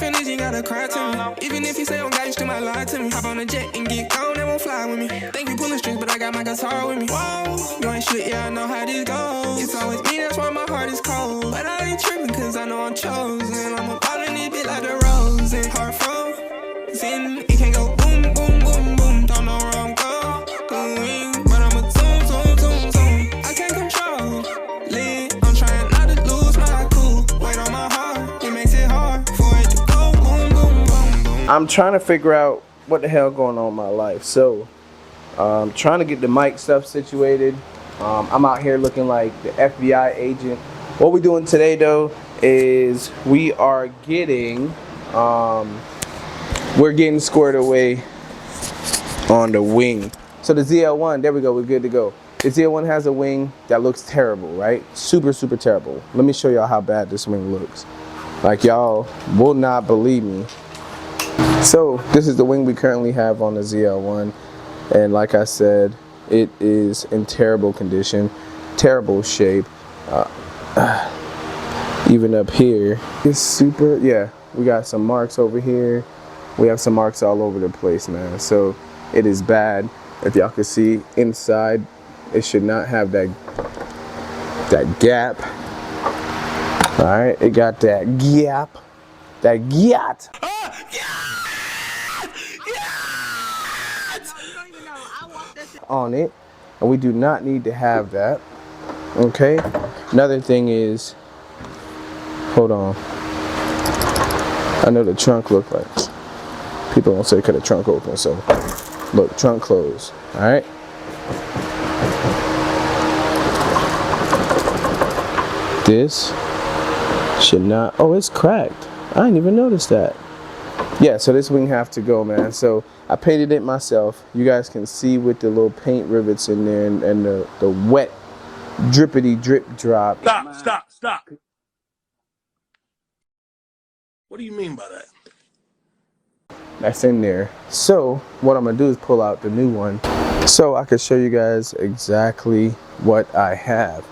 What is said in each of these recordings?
feelings, you gotta cry to me. Even if you say I'm God, you still might lie to me. Hop on a jet and get gone, they won't fly with me. Think you pulling strings, but I got my guitar with me. Whoa, you ain't shit, yeah, I know how this goes. It's always me, that's why my heart is cold. But I ain't tripping, cause I know I'm chosen. I'm a ball in this bitch like the rose. And heart frozen, it can't go boom, boom, boom, boom. Don't know where I'm going, but I'm a zoom, zoom, zoom, zoom. I can't control it. I'm trying not to lose my cool. Weight on my heart, it makes it hard for it to go boom, boom, boom, boom. I'm trying to figure out what the hell going on in my life. So, trying to get the mic stuff situated. I'm out here looking like the FBI agent. What we're doing today though is we are getting, we're getting squared away on the wing. So the ZL1, there we go, we're good to go. The ZL1 has a wing that looks terrible, right? Super, super terrible. Let me show y'all how bad this wing looks. Like, y'all will not believe me. So this is the wing we currently have on the ZL1. And like I said, it is in terrible condition, terrible shape. Even up here, it's super, yeah, we got some marks over here. We have some marks all over the place, man. So it is bad. If y'all can see inside, it should not have that gap. All right, it got that gap. On it, and we do not need to have that. Okay, another thing is, hold on, I know the trunk looked like, people won't say cut the trunk open, so look, trunk closed. All right, this should not, oh, it's cracked. I didn't even notice that. Yeah, so this wing have to go, man. So I painted it myself. You guys can see with the little paint rivets in there and the wet drippity drip drop. Stop. What do you mean by that? That's in there. So what I'm gonna do is pull out the new one so I can show you guys exactly what I have.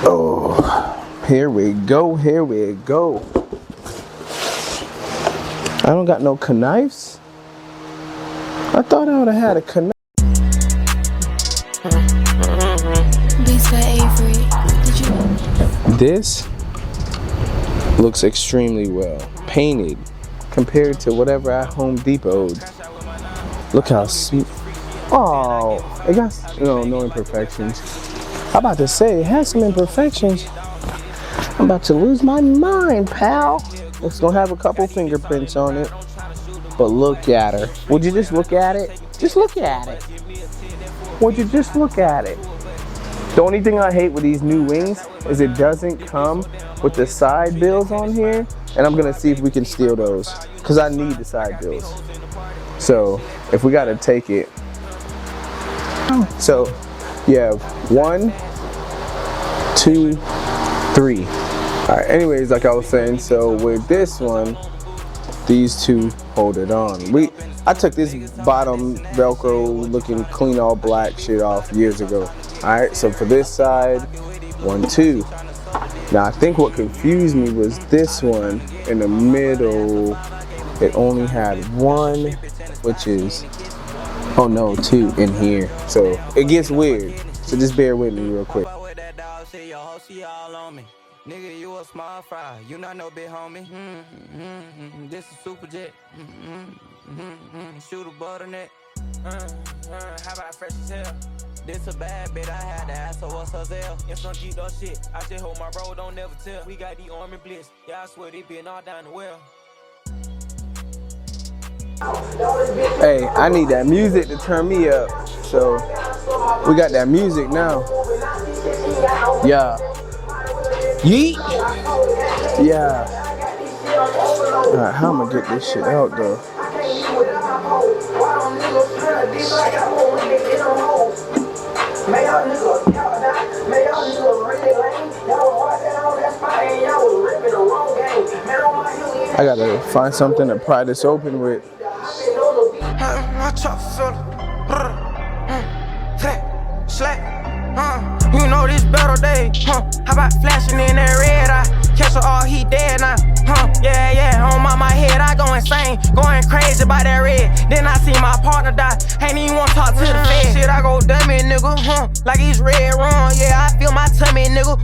Oh, here we go. I don't got no knives. I thought I would have had a knife. This looks extremely well painted compared to whatever I Home Depot'd. Look how sweet. Oh, it got no imperfections. I'm about to say it has some imperfections. I'm about to lose my mind, pal. It's gonna have a couple fingerprints on it, but look at her. Would you just look at it? Just look at it. Would you just look at it? The only thing I hate with these new wings is it doesn't come with the side bills on here, and I'm gonna see if we can steal those, because I need the side bills. So if we gotta take it. So yeah, 1, 2, 3. All right, anyways, like I was saying, so with this one, these two hold it on. I took this bottom Velcro looking clean all black shit off years ago. All right, so for this side, 1, 2. Now I think what confused me was this one in the middle. It only had 1, which is, oh no, 2 in here. So it gets weird. So just bear with me real quick. Nigga, you a small fry, you not no big homie. This is super jet. Shoot a butternut. How about fresh as hell? This a bad bitch, I had to ask her what's her Zl. If some G dog shit, I just hold my bro, don't never tell. We got the army blitz, yeah, I swear they been all down the well. Hey, I need that music to turn me up. So we got that music now. Yeah. Yeet. Yeah. Alright, how am I gonna get this shit out though? I gotta find something to pry this open with. You know this battle day, how about flashing in that red eye? insane, going crazy about that red. Then I see my partner die, ain't even wanna talk to the fed. Shit, I go dummy, nigga, like he's red wrong. Yeah, I feel my tummy, nigga,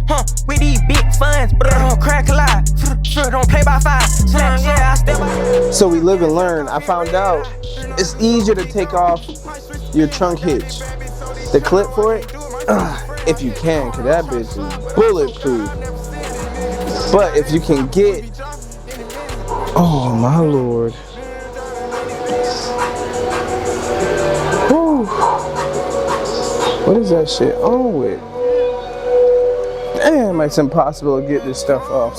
with these big funds. But crack a lot, don't play by fire. Yeah, I step by. So we live and learn. I found out it's easier to take off your trunk hitch. The clip for it, if you can, cause that bitch is bulletproof. But if you can get, oh my lord. Whew. What is that shit on with? Damn, it's impossible to get this stuff off.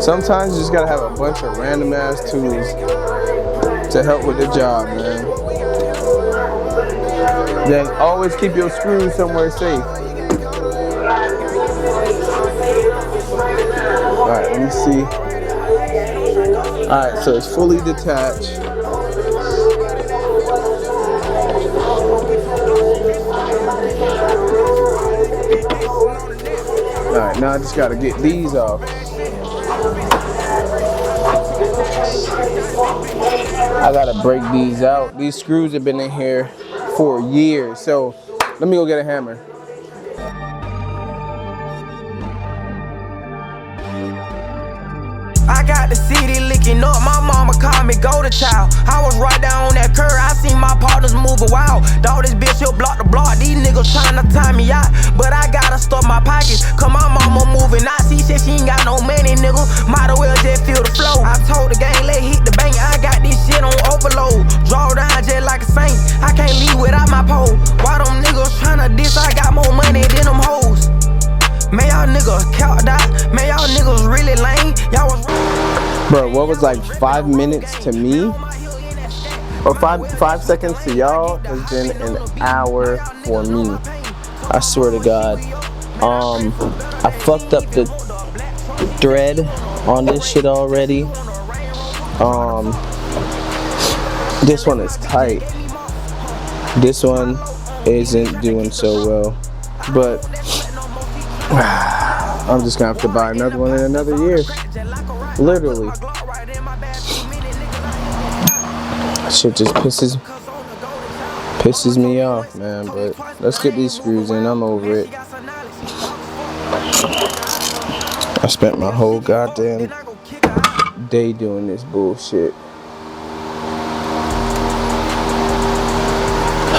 Sometimes you just gotta have a bunch of random ass tools to help with the job, man. Then always keep your screws somewhere safe. Alright, let me see. Alright, so it's fully detached. Alright, now I just gotta get these off. I gotta break these out. These screws have been in here for years, so let me go get a hammer. I got the city licking up, my mama called me golden child. I was right down on that curve, I seen my partners moving wild. Dog, this bitch, he'll block the block, these niggas tryna time me out. But I gotta stuff my pockets, cause my mama moving out. She said she ain't got no money, nigga, might as well just feel the flow. I told the gang, let hit the bank, I got this shit on overload. Draw down just like a saint, I can't leave without my pole. Why them niggas tryna diss, I got more money than them hoes. Man, y'all niggas count out, man, y'all niggas really lame. Y'all was Bro, what was like 5 minutes to me, or five seconds to y'all, has been an hour for me. I swear to God. I fucked up the thread on this shit already. This one is tight. This one isn't doing so well, but I'm just gonna have to buy another one in another year. Literally. Shit just pisses me off, man. But let's get these screws in. I'm over it. I spent my whole goddamn day doing this bullshit.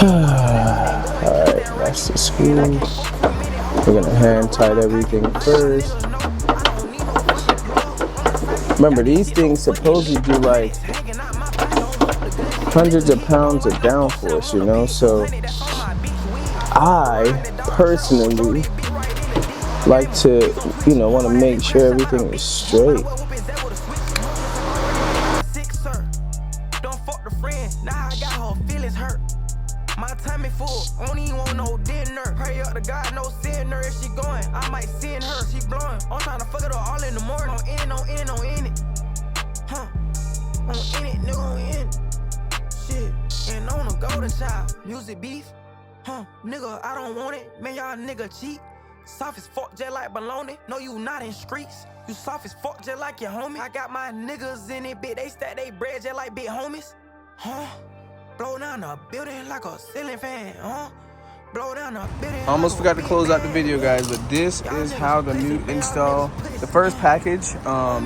Alright, that's the screws. We're gonna hand tight everything first. Remember, these things supposedly do like hundreds of pounds of downforce, you know? So I personally like to, want to make sure everything is straight. My tummy full, don't even want no dinner. Pray up to God, no sinner. If she going, I might send her. She blowing, I'm trying to fuck it up all in the morning. On in it. On in it, nigga, on in it. Shit, and on a golden child. Music beef, nigga, I don't want it. Man, y'all nigga cheat. Soft as fuck, just like baloney. No, you not in streets. You soft as fuck, just like your homie. I got my niggas in it, bitch. They stack they bread just like big homies. Blow down the building like a ceiling fan, Blow down the building. Almost forgot to close out the video, guys, but this is how the new install. The first package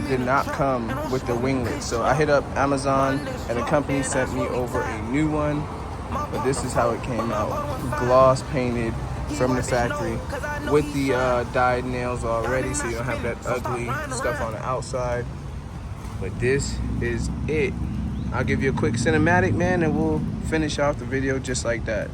did not come with the winglet, so I hit up Amazon and the company sent me over a new one. But this is how it came out, gloss painted from the factory with the dyed nails already, so you don't have that ugly stuff on the outside. But this is it. I'll give you a quick cinematic, man, and we'll finish off the video just like that.